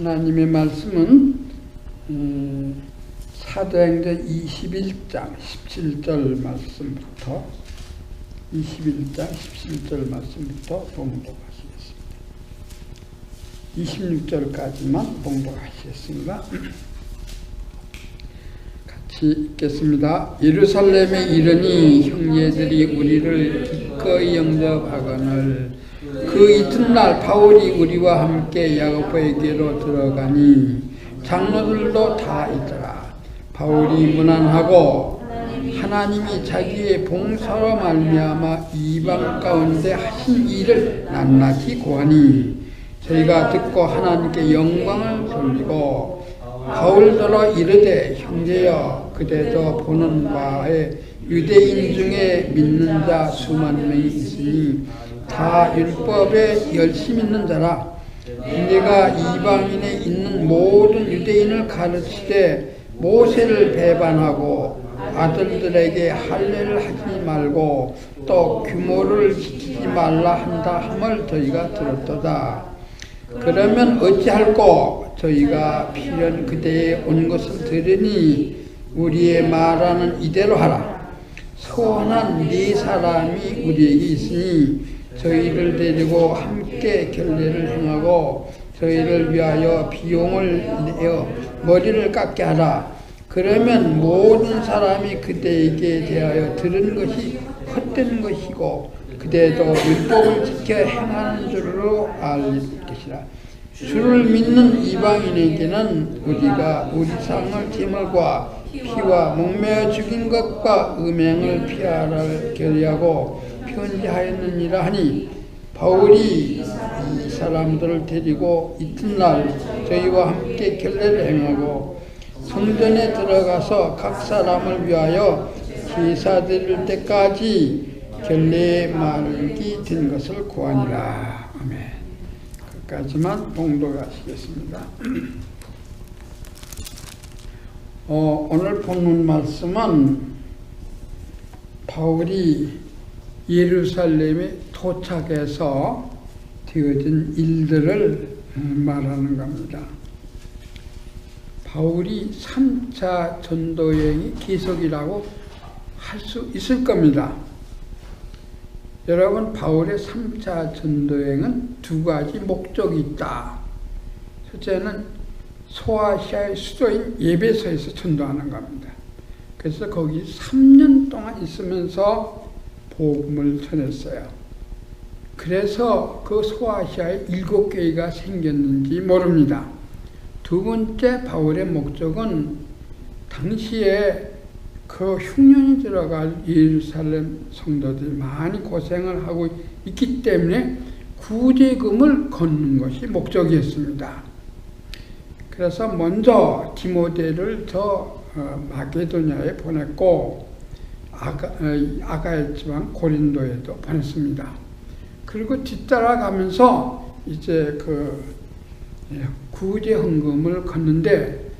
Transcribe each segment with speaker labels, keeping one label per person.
Speaker 1: 하나님의 말씀은 사도행전 21장 17절 말씀부터 21장 17절 말씀부터 봉독하시겠습니다. 26절까지만 봉독하시겠습니다. 같이 읽겠습니다. 예루살렘에 이르니 형제들이 우리를 기꺼이 영접하거늘 그 이튿날 바울이 우리와 함께 야고보에게로 들어가니 장로들도 다 있더라. 바울이 문안하고 하나님이 자기의 봉사로 말미암아 이방 가운데 하신 일을 낱낱이 고하니 저희가 듣고 하나님께 영광을 돌리고 바울더러 이르되 형제여 그대도 보는 바에 유대인 중에 믿는 자 수만 명이 있으니 다 율법에 열심 있는 자라. 내가 이방인에 있는 모든 유대인을 가르치되 모세를 배반하고 아들들에게 할례를 하지 말고 또 규모를 지키지 말라 한다 함을 저희가 들었도다. 그러면 어찌할꼬? 저희가 필연 그대에 온 것을 들으니 우리의 말하는 이대로 하라. 소원한 네 사람이 우리에게 있으니 저희를 데리고 함께 결례를 행하고 저희를 위하여 비용을 내어 머리를 깎게 하라. 그러면 모든 사람이 그대에게 대하여 들은 것이 헛된 것이고 그대도 율법을 지켜 행하는 줄로 알 것이라. 주를 믿는 이방인에게는 우리가 우리 상을 제물과 피와 목매어 죽인 것과 음행을 피하라 결의하고 편지하였느니라 하니 바울이 이 사람들을 데리고 이튿날 저희와 함께 결례를 행하고 성전에 들어가서 각 사람을 위하여 제사 드릴 때까지 결례에 말기 된 것을 구하니라. 아멘. 끝까지만 봉독하시겠습니다. 오늘 본문 말씀은 바울이 예루살렘에 도착해서 되어진 일들을 말하는 겁니다. 바울이 3차 전도여행이 계속이라고 할 수 있을 겁니다. 여러분, 바울의 3차 전도여행은 두 가지 목적이 있다. 첫째는 소아시아의 수도인 에베소에서 전도하는 겁니다. 그래서 거기 3년 동안 있으면서 복음을 전했어요. 그래서 그 소아시아에 7교회가 생겼는지 모릅니다. 두 번째 바울의 목적은 당시에 그 흉년이 들어갈 예루살렘 성도들이 많이 고생을 하고 있기 때문에 구제금을 걷는 것이 목적이었습니다. 그래서 먼저 디모데를 저 마게도냐에 보냈고 아가야 지방 고린도에도 보냈습니다. 그리고 뒤따라가면서 이제 그 구제 헌금을 걷는데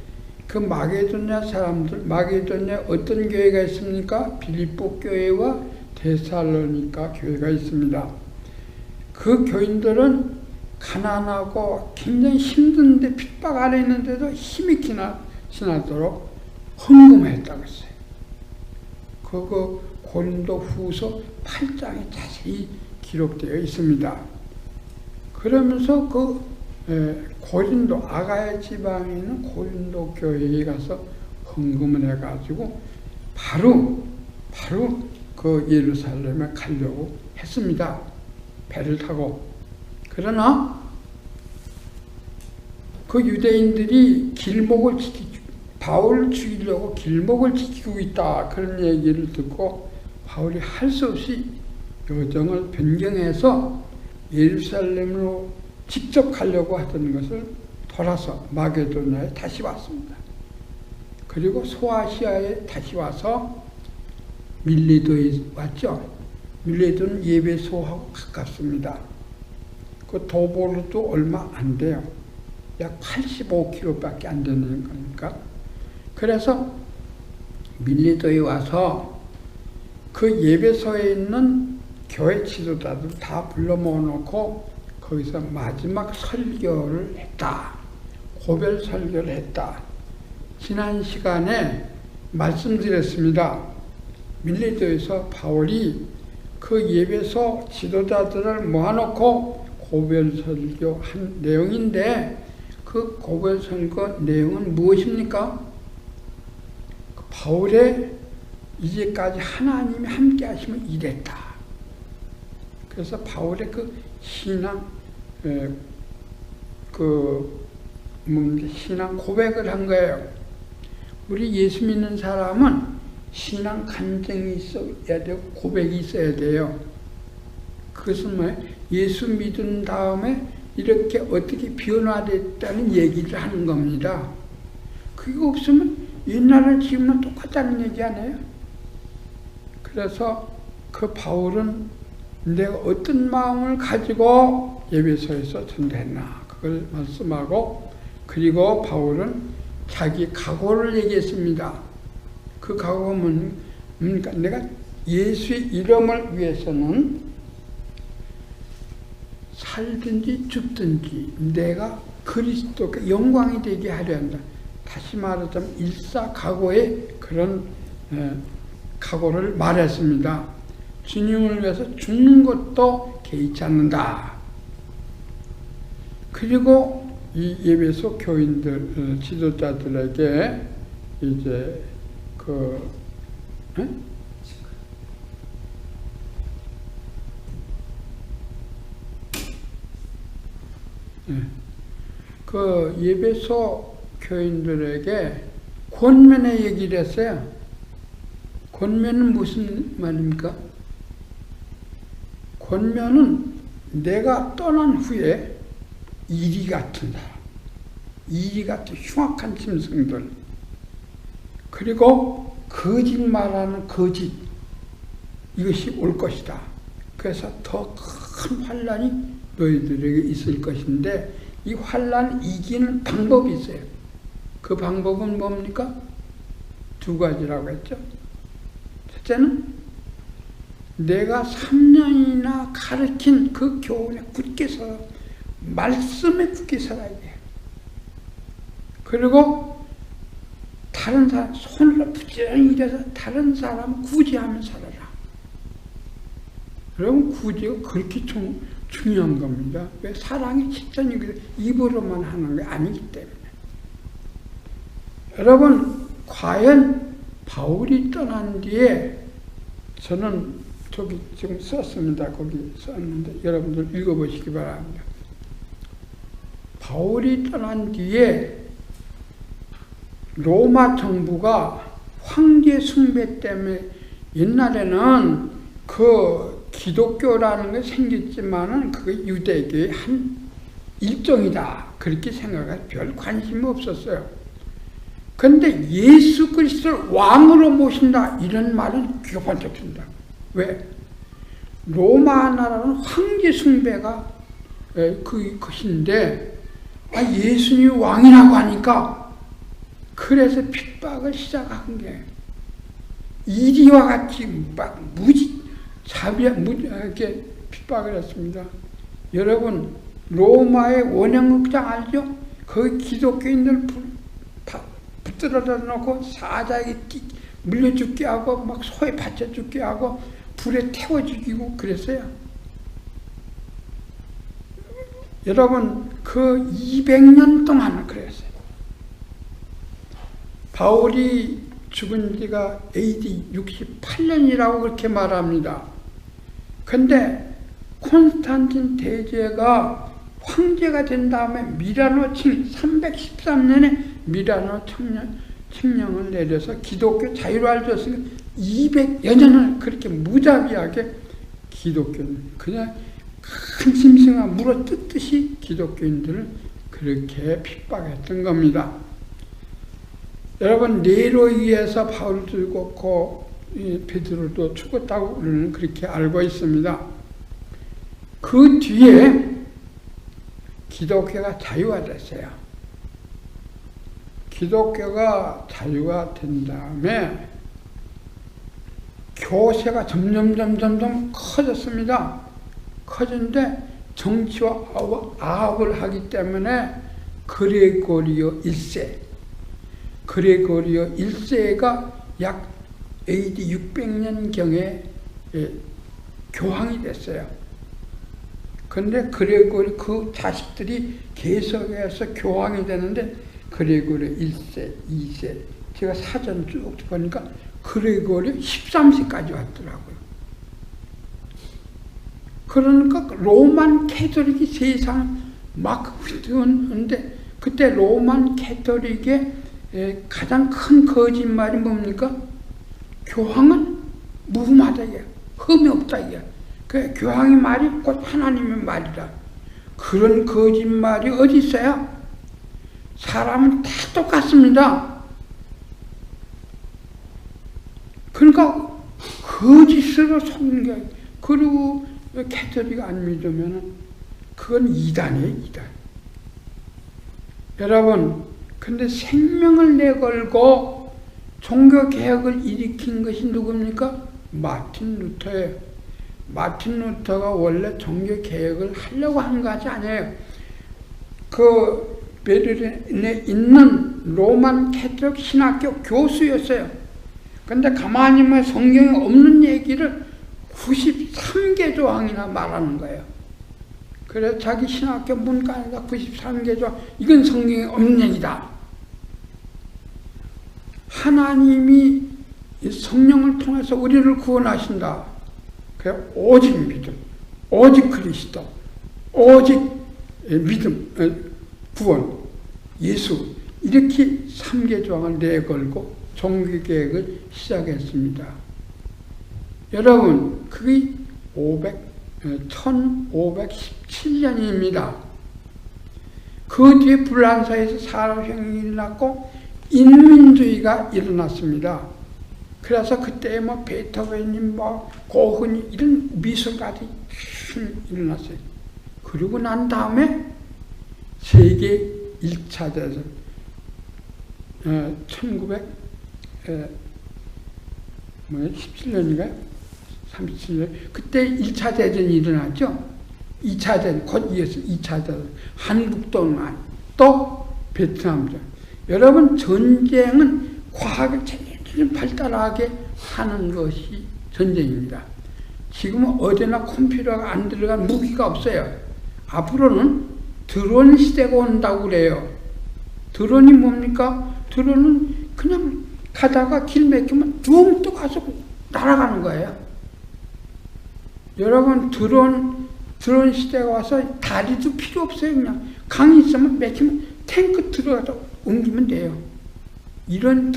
Speaker 1: 그 마게도냐 사람들, 마게도냐 어떤 교회가 있습니까? 빌립보 교회와 데살로니가 교회가 있습니다. 그 교인들은 가난하고 굉장히 힘든데 핍박 아래 있는데도 힘이 지나도록 헌금했다고 했어요. 그거 고린도 후서 8장에 자세히 기록되어 있습니다. 그러면서 그 고린도 아가야 지방에 있는 고린도 교회에 가서 헌금을 해가지고 바로 그 예루살렘에 가려고 했습니다. 배를 타고. 그러나 그 유대인들이 바울을 죽이려고 길목을 지키고 있다. 그런 얘기를 듣고 바울이 할 수 없이 여정을 변경해서 예루살렘으로 직접 가려고 하던 것을 돌아서 마게도냐에 다시 왔습니다. 그리고 소아시아에 다시 와서 밀레도에 왔죠. 밀레도는 예배소하고 가깝습니다. 그 도보로도 얼마 안 돼요. 약 85km밖에 안 되는 거니까. 그래서 밀레도에 와서 그 예배소에 있는 교회 지도자들 다 불러 모아놓고 거기서 마지막 설교를 했다. 고별 설교를 했다. 지난 시간에 말씀드렸습니다. 밀레도에서 바울이 그 예배소 지도자들을 모아놓고 고별 설교한 내용인데, 그 고별 설교 내용은 무엇입니까? 바울의 이제까지 하나님이 함께 하시면 이랬다. 그래서 바울의 그 신앙, 신앙 고백을 한 거예요. 우리 예수 믿는 사람은 신앙 간증이 있어야 되고 고백이 있어야 돼요. 그것은 뭐예요? 예수 믿은 다음에 이렇게 어떻게 변화됐다는 얘기를 하는 겁니다. 그게 없으면 옛날은 지금은 똑같다는 얘기 아니에요? 그래서 그 바울은 내가 어떤 마음을 가지고 예배소에서 전도했나 그걸 말씀하고, 그리고 바울은 자기 각오를 얘기했습니다. 그 각오는 뭡니까? 내가 예수의 이름을 위해서는 살든지 죽든지 내가 그리스도께 영광이 되게 하려 한다. 다시 말하자면 일사각오의 그런 각오를 말했습니다. 주님을 위해서 죽는 것도 개의치 않는다. 그리고 이 예배소 교인들, 지도자들에게 이제 그 예배소 교인들에게 권면의 얘기를 했어요. 권면은 무슨 말입니까? 권면은 내가 떠난 후에 이리 같은 사람, 이리 같은 흉악한 짐승들, 그리고 거짓말하는 거짓, 이것이 올 것이다. 그래서 더 큰 환난이 너희들에게 있을 것인데, 이 환난 이기는 방법이 있어요. 그 방법은 뭡니까? 두 가지라고 했죠. 첫째는 내가 3년이나 가르친 그 교훈에 굳게 서, 말씀에 굳게 서야 돼요. 그리고 다른 사람 손으로 부지런히 일해서 다른 사람 구제하며 살아라. 여러분, 구제가 그렇게 중요한 겁니다. 왜? 사랑이 실천이 입으로만 하는 게 아니기 때문에. 여러분, 과연 바울이 떠난 뒤에, 저는 저기 지금 썼습니다. 거기 썼는데 여러분들 읽어보시기 바랍니다. 바울이 떠난 뒤에 로마 정부가 황제 숭배 때문에, 옛날에는 그 기독교라는 게 생겼지만은 그게 유대교의 한 일종이다, 그렇게 생각할 별 관심이 없었어요. 그런데 예수 그리스도를 왕으로 모신다, 이런 말은 귀가 번쩍 든다. 왜? 로마 나라는 황제 숭배가 그것인데, 예수님이 왕이라고 하니까, 그래서 핍박을 시작한 게, 이리와 같이 막 이렇게 핍박을 했습니다. 여러분, 로마의 원형극장 알죠? 거기 기독교인들 붙들어다 놓고 사자에게 물려 죽게 하고, 막 소에 받쳐 죽게 하고, 불에 태워 죽이고 그랬어요. 여러분, 그 200년 동안 그랬어요. 바울이 죽은 지가 AD 68년이라고 그렇게 말합니다. 근데 콘스탄틴 대제가 황제가 된 다음에 미라노 313년에 미라노 칙령을 내려서 기독교 자유를 줬으니까 200여 년을 그렇게 무자비하게 기독교는 그냥 큰 짐승아 물어 뜯듯이 기독교인들을 그렇게 핍박했던 겁니다. 여러분, 네로 의해서 바울을 죽었고 베드로도 죽었다고 우리는 그렇게 알고 있습니다. 그 뒤에 기독교가 자유가 됐어요. 기독교가 자유가 된 다음에 교세가 점점 커졌습니다. 커졌는데 정치와 아합을 하기 때문에 그레고리오 1세. 그레고리오 1세가 약 AD 600년경에 교황이 됐어요. 그런데 그레고리 그 자식들이 계속해서 교황이 되는데 그레고리 1세, 2세 제가 사전 쭉 보니까 그레고리 13세까지 왔더라고요. 그러니까 로만 캐톨릭이 세상 막 흩어오는데 그때 로만 캐톨릭의 가장 큰 거짓말이 뭡니까? 교황은 무음하다 이게 흠이 없다 이게. 그 교황의 말이 곧 하나님의 말이다. 그런 거짓말이 어디 있어요? 사람은 다 똑같습니다. 그러니까 거짓으로 속는 게 그리고 캐톨릭 안 믿으면 그건 이단이에요, 이단. 여러분, 근데 생명을 내걸고 종교개혁을 일으킨 것이 누굽니까? 마틴 루터예요. 마틴 루터가 원래 종교개혁을 하려고 한 것이 아니에요. 그 베를린에 있는 로만 캐톨릭 신학교 교수였어요. 근데 가만히 보면 성경에 없는 얘기를 93개 조항이나 말하는 거예요. 그래서 자기 신학교 문간에다 93개 조항, 이건 성경에 없는 얘기다. 하나님이 성령을 통해서 우리를 구원하신다. 그래 오직 믿음, 오직 그리스도, 오직 믿음, 구원, 예수 이렇게 3개 조항을 내걸고 종교개혁을 시작했습니다. 여러분 그게 1517년입니다. 그 뒤에 불란서에서 산업혁명이 일어났고 인민주의가 일어났습니다. 그래서 그때 뭐 베토벤님, 뭐 고흐니 이런 미술가들이 일어났어요. 그리고 난 다음에 세계 1차 대전 1917년인가요? 37년 그때 1차 대전이 일어났죠. 2차 대전 곧 이어서 2차 대전 한국동안 또 베트남전. 여러분 전쟁은 과학을 제일 발달하게 하는 것이 전쟁입니다. 지금은 어디나 컴퓨터가 안 들어간 무기가 없어요. 앞으로는 드론 시대가 온다고 그래요. 드론이 뭡니까? 드론은 그냥 가다가 길 막히면 둥 또 가서 날아가는 거예요. 여러분 드론 시대가 와서 다리도 필요 없어요. 그냥 강이 있으면 막히면 탱크 들어가서 옮기면 돼요. 이런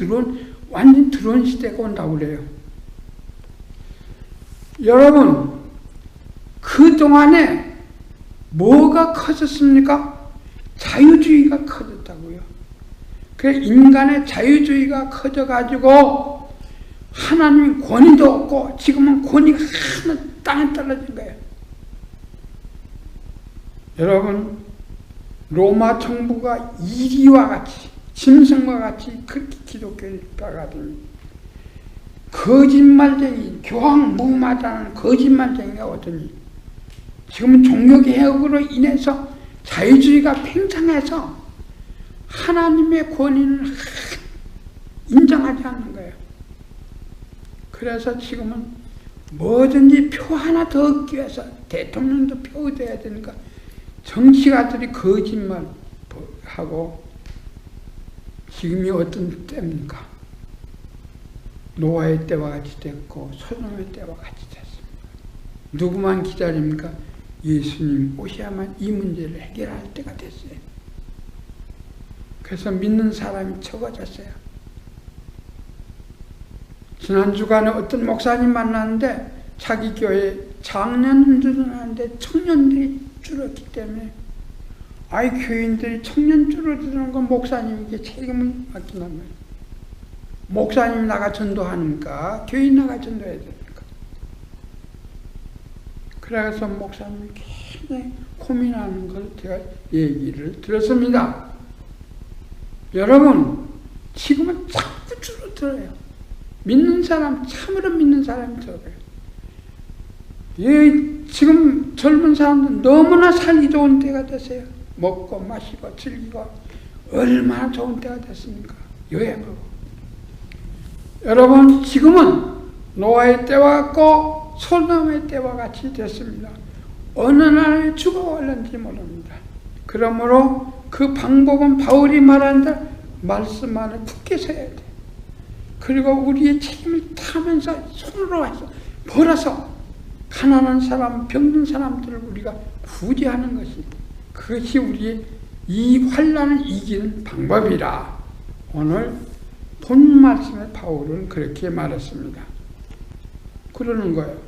Speaker 1: 완전 드론 시대가 온다고 그래요. 여러분 그동안에 뭐가 커졌습니까? 자유주의가 커졌다고요. 그래서 인간의 자유주의가 커져가지고 하나님 권위도 없고 지금은 권위가 하나 땅에 떨어진 거예요. 여러분 로마 정부가 이리와 같이 짐승과 같이 그렇게 기독교가 되니 거짓말쟁이 교황 무마다는 거짓말쟁이가 오더니 지금은 종교개혁으로 인해서 자유주의가 팽창해서 하나님의 권위를 인정하지 않는 거예요. 그래서 지금은 뭐든지 표 하나 더 얻기 위해서 대통령도 표 얻어야 되니까 정치가들이 거짓말하고 지금이 어떤 때입니까? 노아의 때와 같이 됐고 소돔의 때와 같이 됐습니다. 누구만 기다립니까? 예수님 오셔야만 이 문제를 해결할 때가 됐어요. 그래서 믿는 사람이 적어졌어요. 지난 주간에 어떤 목사님 만났는데 자기 교회 장년들은 늘어나는데 청년들이 줄었기 때문에 교인들이 청년 줄어드는 건 목사님에게 책임을 맡긴단 말이에요. 목사님 나가 전도하니까 교인 나가 전도해야 됩니까? 그래서 목사님이 굉장히 고민하는 걸 제가 얘기를 들었습니다. 여러분 지금은 자꾸 줄어들어요. 믿는 사람, 참으로 믿는 사람이 적어요. 지금 젊은 사람들 너무나 살기 좋은 때가 됐어요. 먹고 마시고 즐기고 얼마나 좋은 때가 됐습니까? 여행하고. 여러분, 지금은 노아의 때와 같고 소돔의 때와 같이 됐습니다. 어느 날에 죽어갈는지 모릅니다. 그러므로 그 방법은 바울이 말한 대로 말씀 안에 굳게 서야 돼. 그리고 우리의 책임을 타면서 손으로 해서 벌어서 가난한 사람, 병든 사람들을 우리가 구제하는 것이, 그것이 우리의 이 환난을 이기는 방법이라 오늘 본 말씀에 바울은 그렇게 말했습니다. 그러는 거예요.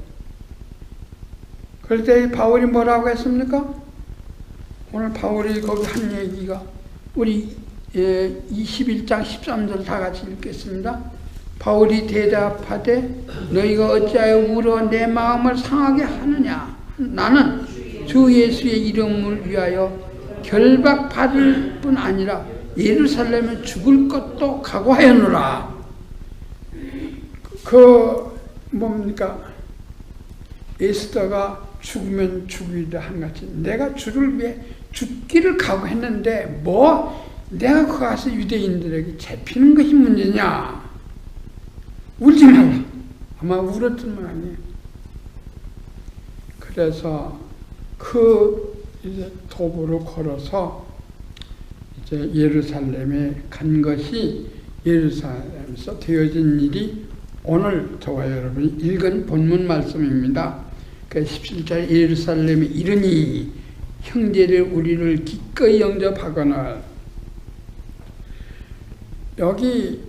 Speaker 1: 그럴 때 바울이 뭐라고 했습니까? 오늘 바울이 거기 한 얘기가 우리 21장 13절 다 같이 읽겠습니다. 바울이 대답하되 너희가 어찌하여 울어 내 마음을 상하게 하느냐? 나는 주 예수의 이름을 위하여 결박받을 뿐 아니라 예루살렘에 죽을 것도 각오하였노라. 뭡니까? 에스더가 죽으면 죽이다 한같이 내가 주를 위해 죽기를 각오했는데 내가 거기 가서 유대인들에게 잡히는 것이 문제냐? 울지 말라. 아마 울었던 모양이에요. 그래서 이제 도보를 걸어서 이제 예루살렘에 간 것이, 예루살렘에서 되어진 일이 오늘 저와 여러분이 읽은 본문 말씀입니다. 그 17절 예루살렘에 이르니 형제들 우리를 기꺼이 영접하거늘. 여기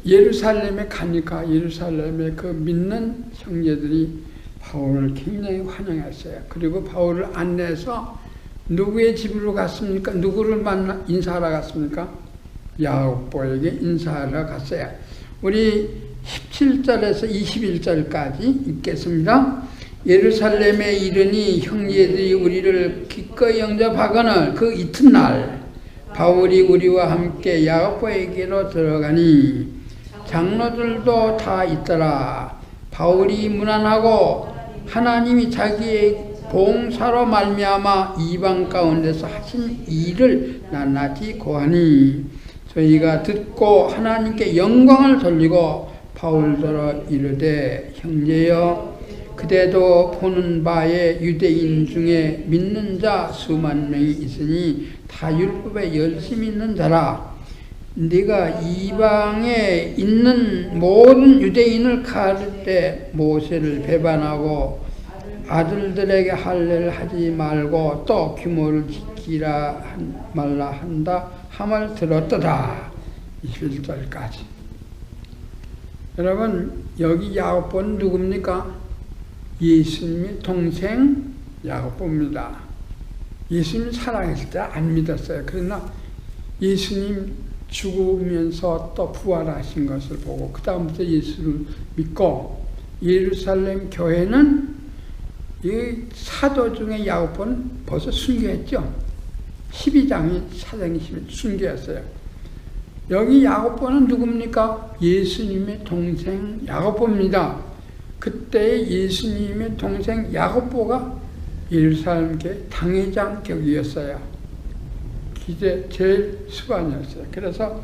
Speaker 1: 예루살렘에 가니까 예루살렘에 그 믿는 형제들이 바울을 굉장히 환영했어요. 그리고 바울을 안내해서 누구의 집으로 갔습니까? 누구를 인사하러 갔습니까? 야고보에게 인사하러 갔어요. 우리 17절에서 21절까지 읽겠습니다. 예루살렘에 이르니 형제들이 우리를 기꺼이 영접하거늘 그 이튿날 바울이 우리와 함께 야고보에게로 들어가니 장로들도 다 있더라. 바울이 문안하고 하나님이 자기의 봉사로 말미암아 이방 가운데서 하신 일을 낱낱이 고하니 저희가 듣고 하나님께 영광을 돌리고 바울더러 이르되 형제여 그대도 보는 바에 유대인 중에 믿는 자 수만 명이 있으니 다 율법에 열심히 있는 자라. 네가 이방에 있는 모든 유대인을 가를 때 모세를 배반하고 아들들에게 할례를 하지 말고 또 규모를 지키라 말라 한다 함을 들었더라. 21절까지. 여러분, 여기 야고보는 누굽니까? 예수님의 동생 야고보입니다. 예수님 사랑했을 때 안 믿었어요. 그러나 예수님 죽으면서 또 부활하신 것을 보고 그 다음부터 예수를 믿고 예루살렘 교회는 이 사도 중에 야고보는 벌써 순교했죠. 12장이 사장이시면 순교했어요. 여기 야고보는 누굽니까? 예수님의 동생 야고보입니다. 그때 예수님의 동생 야고보가 예루살렘 교회 당회장 격이었어요. 기대 제일 수반이었어요. 그래서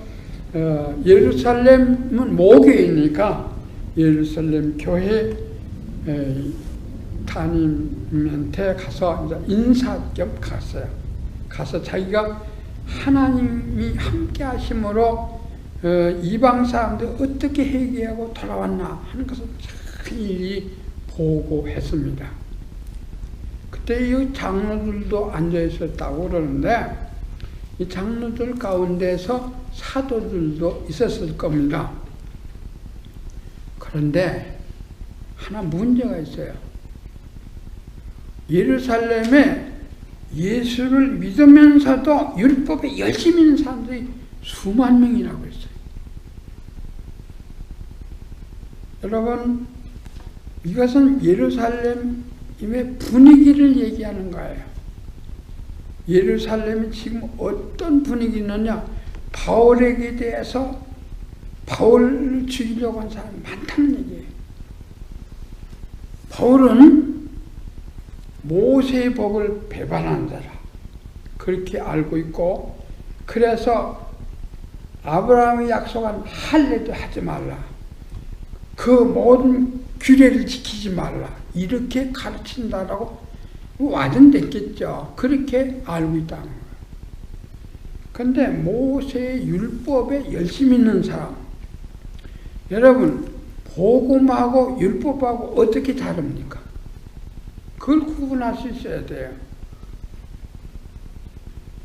Speaker 1: 예루살렘은 모교이니까 예루살렘 교회 담임한테 가서 이제 인사 겸 갔어요. 가서 자기가 하나님이 함께 하심으로 이방 사람들 어떻게 회개하고 돌아왔나 하는 것을 자세히 보고했습니다. 그때 이 장로들도 앉아 있었다고 그러는데 이 장로들 가운데서 사도들도 있었을 겁니다. 그런데 하나 문제가 있어요. 예루살렘에 예수를 믿으면서도 율법에 열심히 있는 사람들이 수만 명이라고 했어요. 여러분, 이것은 예루살렘의 분위기를 얘기하는 거예요. 예루살렘이 지금 어떤 분위기느냐? 바울에게 대해서 바울을 죽이려고 한 사람이 많다는 얘기예요. 바울은 모세의 법을 배반한 자라. 그 그렇게 알고 있고, 그래서 아브라함이 약속한 할례도 하지 말라, 그 모든 규례를 지키지 말라, 이렇게 가르친다라고 와전됐겠죠. 그렇게 알고 있다는 거예요. 그런데 모세의 율법에 열심히 있는 사람, 여러분 복음하고 율법하고 어떻게 다릅니까? 그걸 구분할 수 있어야 돼요.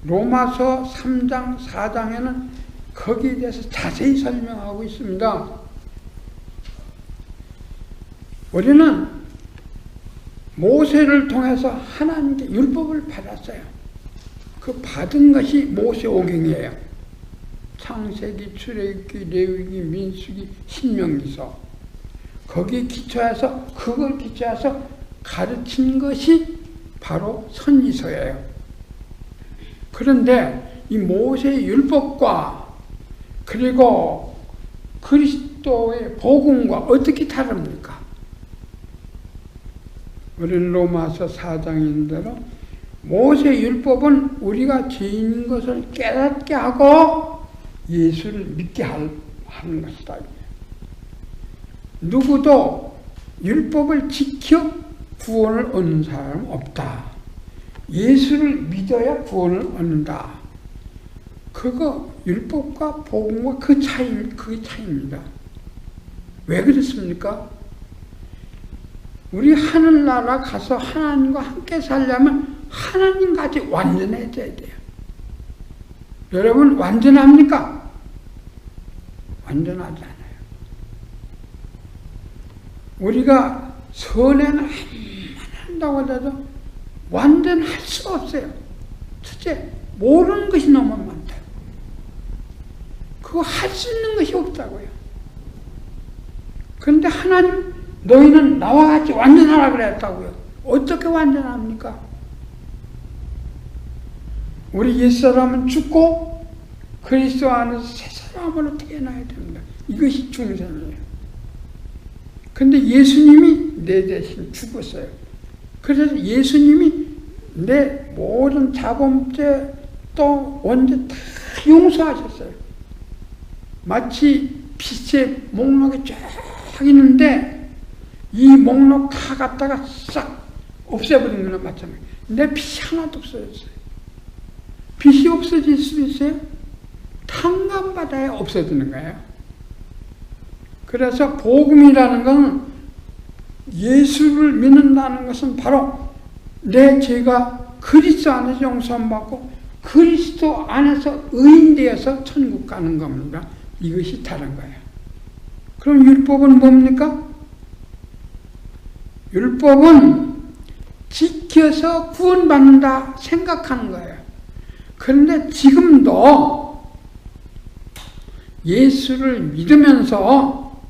Speaker 1: 로마서 3장 4장에는 거기에 대해서 자세히 설명하고 있습니다. 우리는 모세를 통해서 하나님께 율법을 받았어요. 그 받은 것이 모세오경이에요. 창세기, 출애굽기, 레위기, 민수기, 신명기서. 거기에 기초해서, 그걸 기초해서 가르친 것이 바로 선지서예요. 그런데 이 모세의 율법과 그리고 그리스도의 복음과 어떻게 다릅니까? 우리는 로마서 4장인 대로 모세의 율법은 우리가 죄인인 것을 깨닫게 하고 예수를 믿게 하는 것이다. 누구도 율법을 지켜 구원을 얻는 사람은 없다. 예수를 믿어야 구원을 얻는다. 그거 율법과 복음과 그게 차이입니다. 왜 그렇습니까? 우리 하늘나라 가서 하나님과 함께 살려면 하나님까지 완전해져야 돼요. 여러분 완전합니까? 완전하지 않아요. 우리가 선행을 한다고 하더라도 완전할 수가 없어요. 첫째, 모르는 것이 너무 많다. 그거 할 수 있는 것이 없다고요. 그런데 하나님, 너희는 나와 같이 완전하라 그랬다고요. 어떻게 완전합니까? 우리 옛사람은 죽고 그리스도 안에서 새 사람으로 태어나야 됩니다. 이것이 중생이에요. 그런데 예수님이 내 대신 죽었어요. 그래서 예수님이 내 모든 자범죄 또 원죄 다 용서하셨어요. 마치 빛의 목록이 쫙 있는데 이 목록 다 갖다가 싹 없애버린 거나 마찬가지예요. 내 빛이 하나도 없어졌어요. 빛이 없어질 수 있어요? 탕감바다에 없어지는 거예요. 그래서 복음이라는 것은, 예수를 믿는다는 것은 바로 내 죄가 그리스도 안에서 용서받고 그리스도 안에서 의인되어서 천국 가는 겁니다. 이것이 다른 거예요. 그럼 율법은 뭡니까? 율법은 지켜서 구원받는다 생각하는 거예요. 그런데 지금도 예수를 믿으면서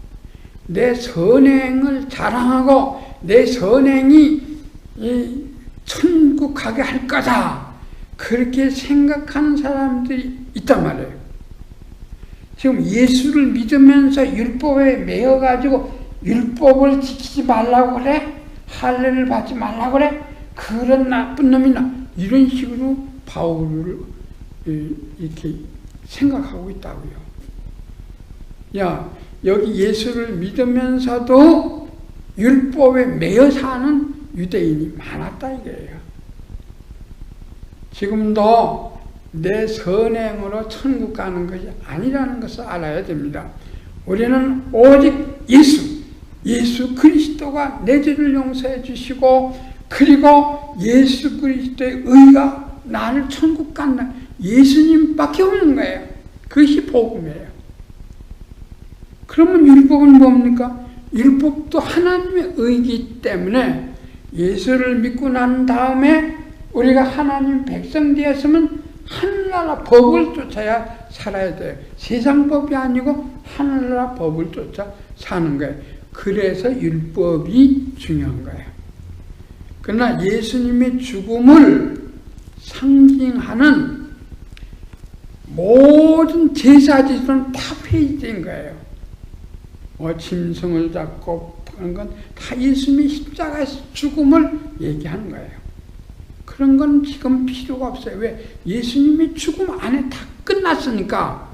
Speaker 1: 내 선행을 자랑하고 내 선행이 천국 가게 할 거다, 그렇게 생각하는 사람들이 있단 말이에요. 지금 예수를 믿으면서 율법에 매여가지고 율법을 지키지 말라고 그래? 할례를 받지 말라고 그래? 그런 나쁜 놈이나, 이런 식으로 바울을 이렇게 생각하고 있다고요. 야, 여기 예수를 믿으면서도 율법에 매여 사는 유대인이 많았다 이거예요. 지금도 내 선행으로 천국 가는 것이 아니라는 것을 알아야 됩니다. 우리는 오직 예수 그리스도가 내 죄를 용서해 주시고, 그리고 예수 그리스도의 의가 나를 천국 간다, 예수님밖에 없는 거예요. 그것이 복음이에요. 그러면 율법은 뭡니까? 율법도 하나님의 의이기 때문에 예수를 믿고 난 다음에 우리가 하나님 백성 되었으면 하늘나라 법을 쫓아야 살아야 돼요. 세상 법이 아니고 하늘나라 법을 쫓아 사는 거예요. 그래서 율법이 중요한 거예요. 그러나 예수님의 죽음을 상징하는 모든 제사지들은 다 폐지된 거예요. 짐승을 잡고 그런 건 다 예수님의 십자가에서 죽음을 얘기하는 거예요. 그런 건 지금 필요가 없어요. 왜? 예수님의 죽음 안에 다 끝났으니까.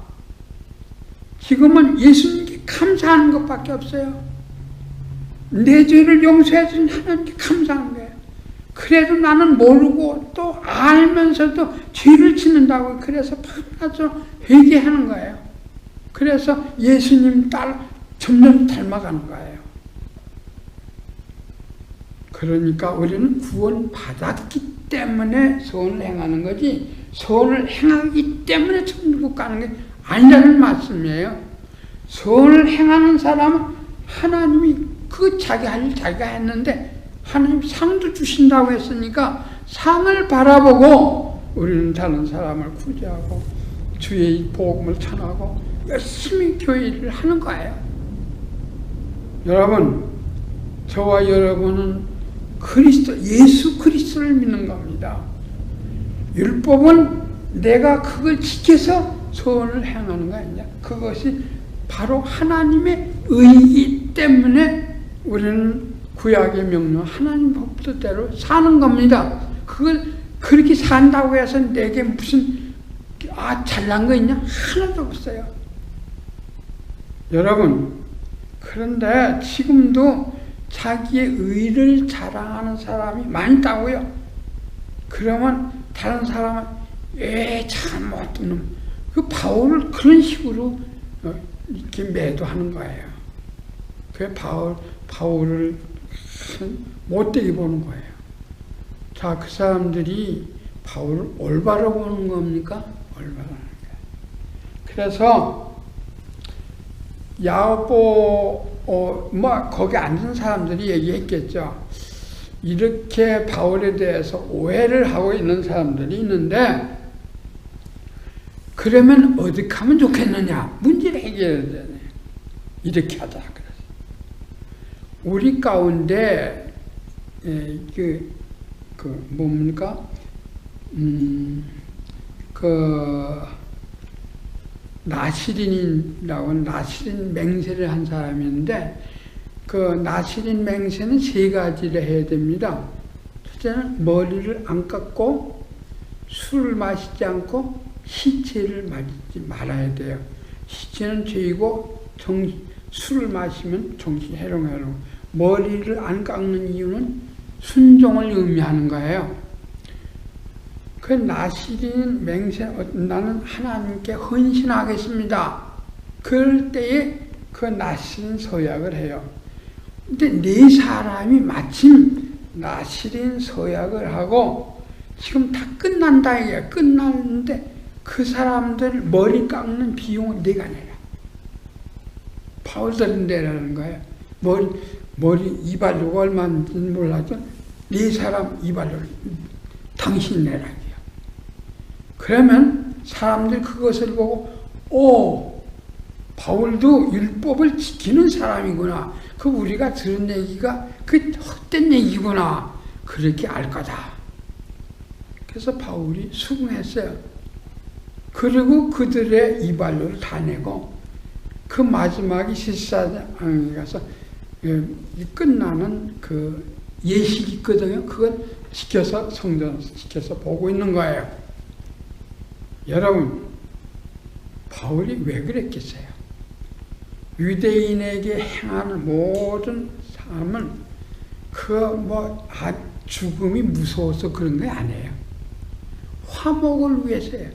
Speaker 1: 지금은 예수님께 감사하는 것밖에 없어요. 내 죄를 용서해 준 하나님께 감사하는 거예요. 그래도 나는 모르고 또 알면서도 죄를 짓는다고. 그래서 밤낮으로 회개하는 거예요. 그래서 예수님 딸 점점 닮아가는 거예요. 그러니까 우리는 구원 받았기 때문에 선을 행하는 거지, 선을 행하기 때문에 천국 가는 게 아니라는 말씀이에요. 선을 행하는 사람은 하나님이 그 자기 할 일 자기가 했는데 하나님 상도 주신다고 했으니까 상을 바라보고 우리는 다른 사람을 구제하고 주의 복음을 전하고 열심히 교회 일을 하는 거예요. 여러분, 저와 여러분은 예수 그리스도를 믿는 겁니다. 율법은 내가 그걸 지켜서 소원을 행하는 거 아니냐. 그것이 바로 하나님의 의이기 때문에 우리는 구약의 명령 하나님 법도대로 사는 겁니다. 그걸 그렇게 산다고 해서 내게 무슨 잘난 거 있냐? 하나도 없어요. 여러분, 그런데 지금도 자기의 의를 자랑하는 사람이 많다고요. 그러면 다른 사람은 참 어떤 놈. 그 바울을 그런 식으로 이렇게 매도하는 거예요. 그 바울을 못되게 보는 거예요. 자, 그 사람들이 바울을 올바로 보는 겁니까? 올바로 하는 거예요. 그래서 야고보 거기 앉은 사람들이 얘기했겠죠. 이렇게 바울에 대해서 오해를 하고 있는 사람들이 있는데 그러면 어떻게 하면 좋겠느냐? 문제를 해결해야 되네. 이렇게 하자. 그래서 우리 가운데 뭡니까? 나시린이라고 나시린 맹세를 한 사람인데 그 나시린 맹세는 세 가지를 해야 됩니다. 첫째는 머리를 안 깎고 술을 마시지 않고 시체를 마시지 말아야 돼요. 시체는 죄이고 술을 마시면 정신 해롱해롱. 머리를 안 깎는 이유는 순종을 의미하는 거예요. 그 나시린 맹세, 나는 하나님께 헌신하겠습니다. 그럴 때에 그 나시린 서약을 해요. 근데 네 사람이 마침 나시린 서약을 하고 지금 다 끝난다 이게 끝났는데 그 사람들 머리 깎는 비용은 네가 내라. 바울들은 내라는 거예요. 머리 이발료가 얼마인지 몰라도 네 사람 이발료를 당신 내라. 그러면 사람들이 그것을 보고 바울도 율법을 지키는 사람이구나. 그 우리가 들은 얘기가 그 헛된 얘기구나. 그렇게 알 거다. 그래서 바울이 수긍했어요. 그리고 그들의 이발료를 다 내고 그 마지막에 실사장에 가서 끝나는 그 예식이 있거든요. 그건 지켜서 성전에서 지켜서 보고 있는 거예요. 여러분, 바울이 왜 그랬겠어요? 유대인에게 행하는 모든 삶은 죽음이 무서워서 그런 게 아니에요. 화목을 위해서예요.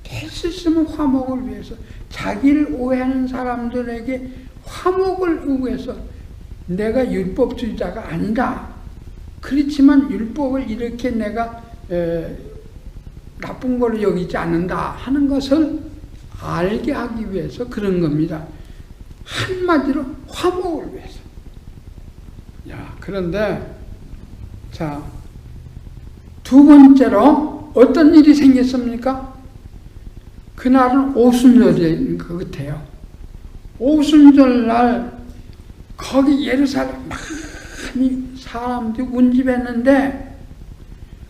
Speaker 1: 될 수 있으면 화목을 위해서. 자기를 오해하는 사람들에게 화목을 위해서. 내가 율법주의자가 아니다. 그렇지만 율법을 이렇게 내가 나쁜 걸로 여기지 않는다 하는 것을 알게 하기 위해서 그런 겁니다. 한마디로 화목을 위해서. 그런데 자, 두 번째로 어떤 일이 생겼습니까? 그날은 오순절인 것 같아요. 오순절날 거기 예루살렘 많이 사람들이 운집했는데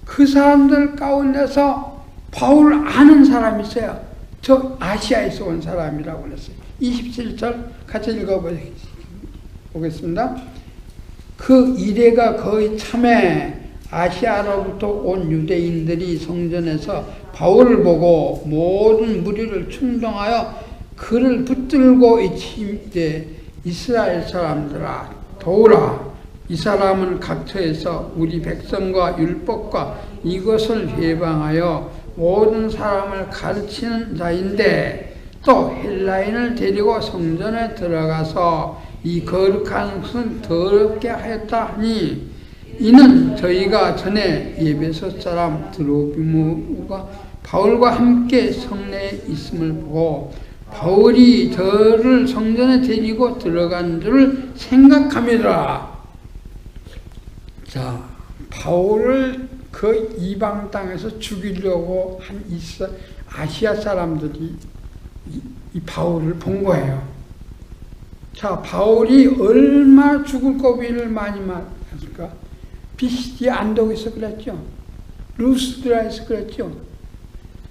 Speaker 1: 그 사람들 가운데서 바울을 아는 사람이 있어요. 저 아시아에서 온 사람이라고 그랬어요. 27절 같이 읽어보겠습니다. 그 이래가 거의 참에 아시아로부터 온 유대인들이 성전에서 바울을 보고 모든 무리를 충동하여 그를 붙들고 이치되 이스라엘 사람들아 도우라. 이 사람은 각처에서 우리 백성과 율법과 이것을 해방하여 모든 사람을 가르치는 자인데 또 헬라인을 데리고 성전에 들어가서 이 거룩한 것을 더럽게 하였다 하니 이는 저희가 전에 에베소 사람 드로피모가 바울과 함께 성내에 있음을 보고 바울이 저를 성전에 데리고 들어간 줄을 생각함이라. 자, 바울을 그 이방 땅에서 죽이려고 한 아시아 사람들이 이 바울을 본 거예요. 자, 바울이 얼마나 죽을 고비를 많이 맞았을까? 비시디아 안독에서 그랬죠. 루스드라에서 그랬죠.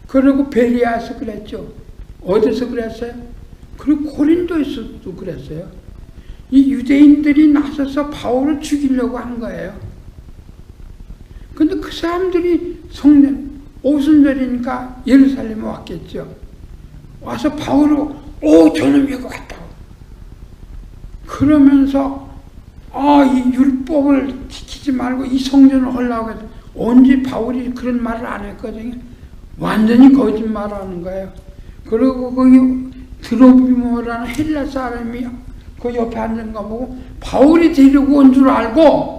Speaker 1: 그리고 베리아에서 그랬죠. 어디서 그랬어요? 그리고 고린도에서도 그랬어요. 이 유대인들이 나서서 바울을 죽이려고 한 거예요. 근데 그 사람들이 성전 오순절이니까 예루살렘에 왔겠죠. 와서 바울을 저놈이 이거 같다고. 그러면서 이 율법을 지키지 말고 이 성전을 하려고 해서 언제 바울이 그런 말을 안 했거든요. 완전히 거짓말하는 거예요. 그리고 거기 드로피모라는 헬라 사람이 그 옆에 앉은 거 보고 바울이 데리고 온 줄 알고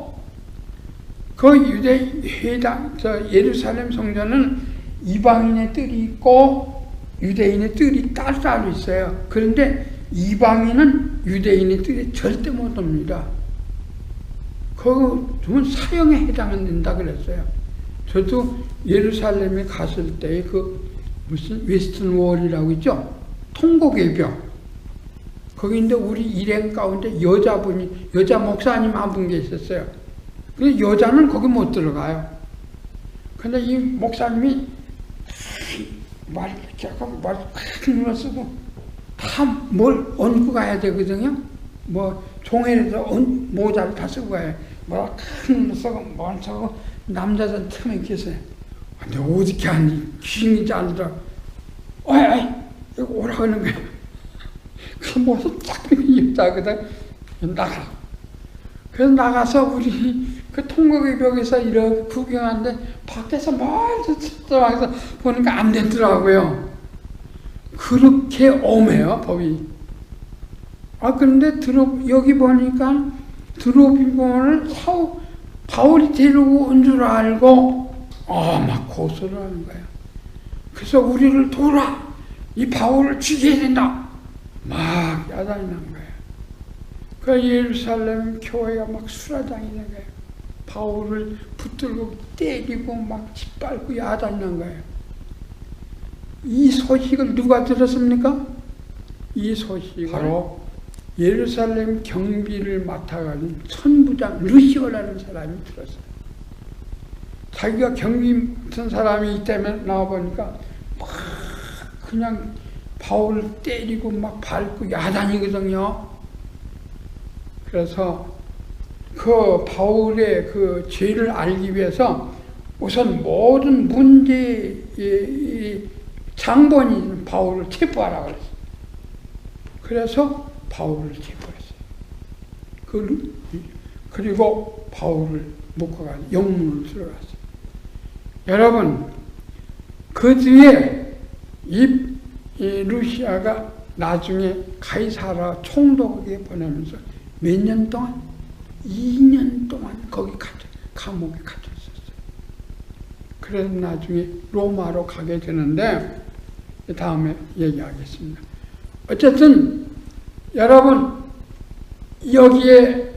Speaker 1: 그 유대 회당, 예루살렘 성전은 이방인의 뜰이 있고 유대인의 뜰이 따로 있어요. 그런데 이방인은 유대인의 뜰에 절대 못 옵니다. 그건 사형에 해당된다 그랬어요. 저도 예루살렘에 갔을 때 무슨 웨스턴 월이라고 있죠? 통곡의 벽. 거기인데 우리 일행 가운데 여자 목사님 한 분 계셨어요. 그 여자는 거기 못 들어가요. 근데 이 목사님이 말 큰 쓰고 다 뭘 얹고 가야 되거든요. 뭐 종이라도 모자를 다 쓰고 가요. 뭐 큰 쓰고 뭘 쓰고 남자들 틈에 계세요. 근데 어떻게 하니 귀신인지 알더라. 여기 오라고 하는 거예요. 그 모습 딱 입자거든. 나가. 그래서 나가서 우리 그 통곡의 벽에서 이렇게 구경하는데 밖에서 멀리 들어가서 보니까 안 되더라고요. 그렇게 엄해요, 법이. 그런데 여기 보니까 드로피몬을 바울이 데리고 온 줄 알고 막 고소를 하는 거예요. 그래서 우리를 도우라. 이 바울을 죽여야 된다. 막 야단이 난 거예요. 그 예루살렘 교회가 막 수라장이 된 거예요. 바울을 붙들고 때리고 막 짓밟고 야단이 난 거예요. 이 소식을 누가 들었습니까? 이 소식을 바로 예루살렘 경비를 맡아가는 천부장 루시오라는 사람이 들었어요. 자기가 경비 맡은 사람이 이때문에 나와보니까 막 그냥 바울을 때리고 막 밟고 야단이거든요. 그래서 그 바울의 그 죄를 알기 위해서 우선 모든 문제의 장본인 바울을 체포하라고 그랬어요. 그래서 바울을 체포했어요. 그리고 바울을 묶어가지고 영문으로 들어갔어요. 여러분, 그 뒤에 이 루시아가 나중에 가이사라 총독에게 보내면서 몇 년 동안? 2년 동안 거기 감옥에 갇혀 있었어요. 그래서 나중에 로마로 가게 되는데 다음에 얘기하겠습니다. 어쨌든 여러분, 여기에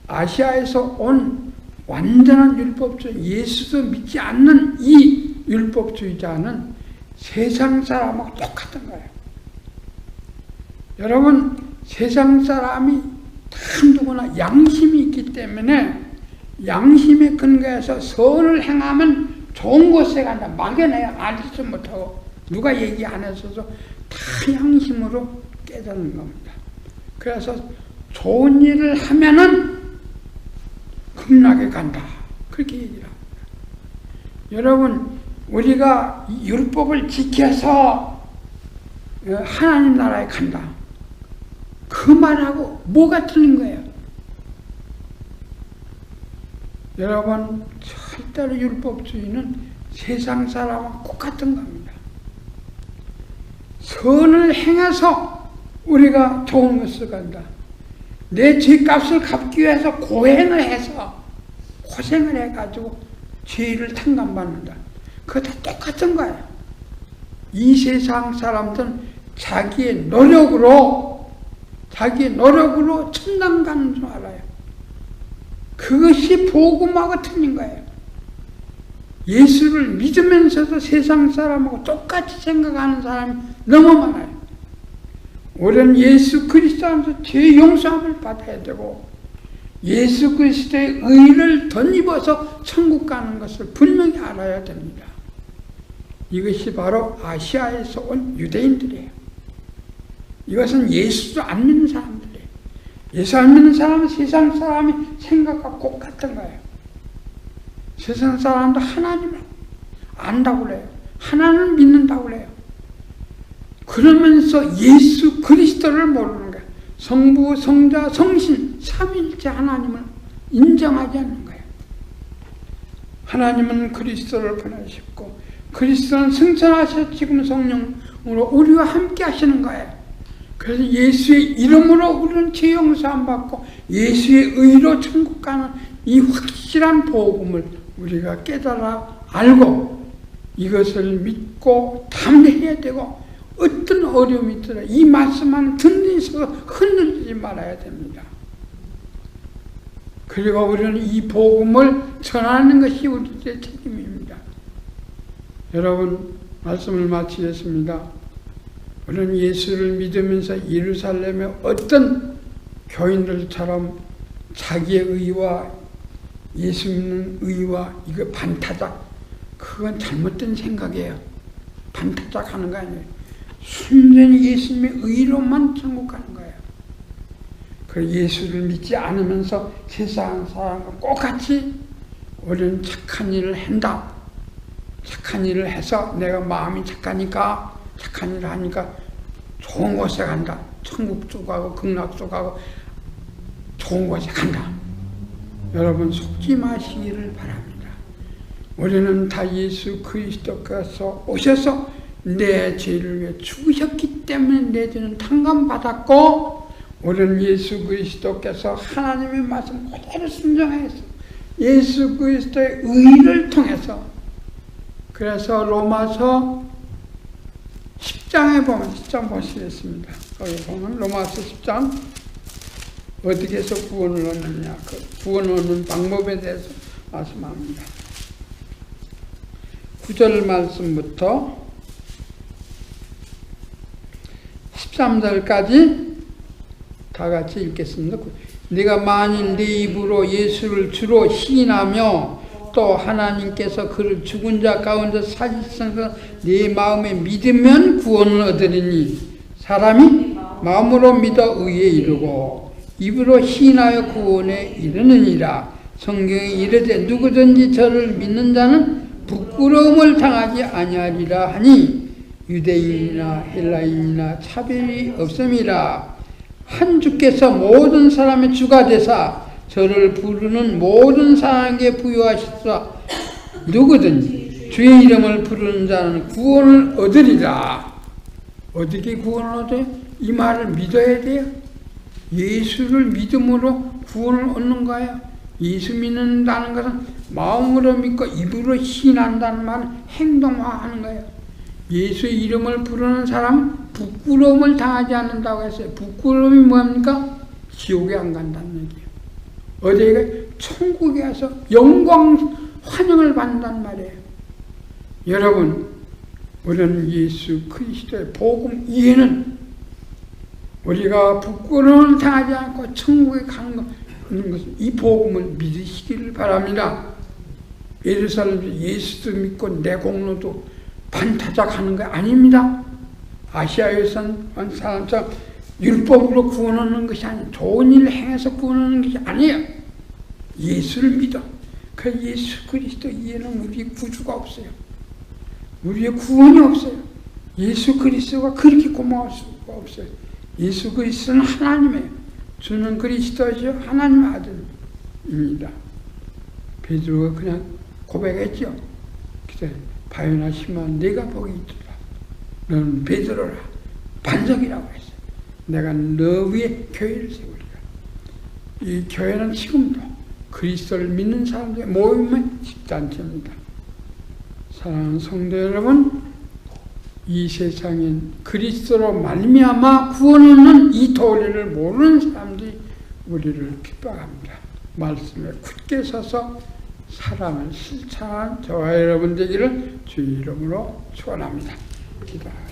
Speaker 1: 아시아에서 온 완전한 율법주의, 예수도 믿지 않는 이 율법주의자는 세상 사람하고 똑같은 거예요. 여러분, 세상 사람이 다 누구나 양심이 있기 때문에 양심에 근거해서 선을 행하면 좋은 곳에 간다. 막연해요. 알지도 못하고 누가 얘기 안 했어도 다 양심으로 깨닫는 겁니다. 그래서 좋은 일을 하면은 극락에 간다. 그렇게 얘기를 합니다. 여러분, 우리가 율법을 지켜서 하나님 나라에 간다. 그 말하고 뭐가 틀린 거예요? 여러분, 절대로 율법주의는 세상 사람과 똑같은 겁니다. 선을 행해서 우리가 좋은 것을 간다. 내 죄값을 갚기 위해서 고행을 해서 고생을 해가지고 죄를 탕감받는다. 그거 다 똑같은 거예요. 이 세상 사람들은 자기의 노력으로 천당 가는 줄 알아요. 그것이 복음하고 틀린 거예요. 예수를 믿으면서도 세상 사람하고 똑같이 생각하는 사람이 너무 많아요. 우리는 예수 그리스도 안에서 죄 용서함을 받아야 되고 예수 그리스도의 의를 덧입어서 천국 가는 것을 분명히 알아야 됩니다. 이것이 바로 아시아에서 온 유대인들이에요. 이것은 예수도 안 믿는 사람들이에요. 예수 안 믿는 사람은 세상 사람이 생각과 똑같은 거예요. 세상 사람도 하나님을 안다고 그래요. 하나님을 믿는다고 그래요. 그러면서 예수 그리스도를 모르는 거예요. 성부, 성자, 성신, 삼위일체 하나님을 인정하지 않는 거예요. 하나님은 그리스도를 보내셨고 그리스도는 승천하셔 지금 성령으로 우리와 함께 하시는 거예요. 그래서 예수의 이름으로 우리는 죄 용서함 받고 예수의 의로 천국 가는 이 확실한 복음을 우리가 깨달아 알고 이것을 믿고 담대해야 되고 어떤 어려움이 있더라 이 말씀만 듣는 있어서 흔들리지 말아야 됩니다. 그리고 우리는 이 복음을 전하는 것이 우리의 책임입니다. 여러분, 말씀을 마치겠습니다. 우리는 예수를 믿으면서 예루살렘의 어떤 교인들처럼 자기의 의와 예수 믿는 의와 이거 반타작, 그건 잘못된 생각이에요. 반타작 하는 거 아니에요. 순전히 예수님의 의로만 천국 가는 거예요. 그 예수를 믿지 않으면서 세상 사람과 똑같이 우리는 착한 일을 한다. 착한 일을 해서 내가 마음이 착하니까 착한 일을 하니까 좋은 곳에 간다. 천국 쪽 가고 극락 쪽 가고 좋은 곳에 간다. 여러분 속지 마시기를 바랍니다. 우리는 다 예수 그리스도께서 오셔서 내 죄를 위해 죽으셨기 때문에 내 죄는 탕감받았고 우리는 예수 그리스도께서 하나님의 말씀 그대로 순종해서 예수 그리스도의 의를 통해서 그래서 로마서 10장에 보면 10장 보시겠습니다. 거기 보면 로마서 10장 어떻게 해서 구원을 얻느냐 그 구원을 얻는 방법에 대해서 말씀합니다. 9절 말씀부터 13절까지 다 같이 읽겠습니다. 네가 만일 네 입으로 예수를 주로 시인하며 또 하나님께서 그를 죽은 자 가운데 살리셔서 네 마음에 믿으면 구원을 얻으리니 사람이 마음으로 믿어 의에 이르고 입으로 시인하여 구원에 이르느니라. 성경에 이르되 누구든지 저를 믿는 자는 부끄러움을 당하지 아니하리라 하니 유대인이나 헬라인이나 차별이 없음이라. 한 주께서 모든 사람의 주가 되사 저를 부르는 모든 사람에게 부여하시사 누구든지 주의 이름을 부르는 자는 구원을 얻으리라. 어떻게 구원을 얻어요? 이 말을 믿어야 돼요. 예수를 믿음으로 구원을 얻는 거예요. 예수 믿는다는 것은 마음으로 믿고 입으로 신한다는 말은 행동화하는 거예요. 예수의 이름을 부르는 사람은 부끄러움을 당하지 않는다고 했어요. 부끄러움이 뭡니까? 지옥에 안 간다는 얘기예요. 어디에 천국에 가서 영광 환영을 받는다는 말이에요. 여러분, 우리는 예수 그리스도의 복음 이해는 우리가 부끄러움을 당하지 않고 천국에 가는 것은 이 복음을 믿으시기를 바랍니다. 예루살렘에서 예수도 믿고 내 공로도 반타작하는 거 아닙니다. 아시아에선 사람처럼 율법으로 구원하는 것이 아니에요. 좋은 일을 행해서 구원하는 것이 아니에요. 예수를 믿어. 그 예수 그리스도 이에는 우리 구주가 없어요. 우리의 구원이 없어요. 예수 그리스도가 그렇게 고마울 수가 없어요. 예수 그리스도는 하나님이에요. 주는 그리스도죠. 하나님의 아들입니다. 베드로가 그냥 고백했죠. 그때 바요나 시몬아 네가 복이 있도다. 너는 베드로라. 반석이라고 했어요. 내가 너 위에 교회를 세우리라. 이 교회는 지금도 그리스도를 믿는 사람들의 모임의 집단체입니다. 사랑하는 성도 여러분, 이 세상엔 그리스도로 말미암아 구원 얻는 이 도리를 모르는 사람들이 우리를 핍박합니다. 말씀에 굳게 서서 사랑을 실천한 저와 여러분 되기를 주의 이름으로 축원합니다. 기도합니다.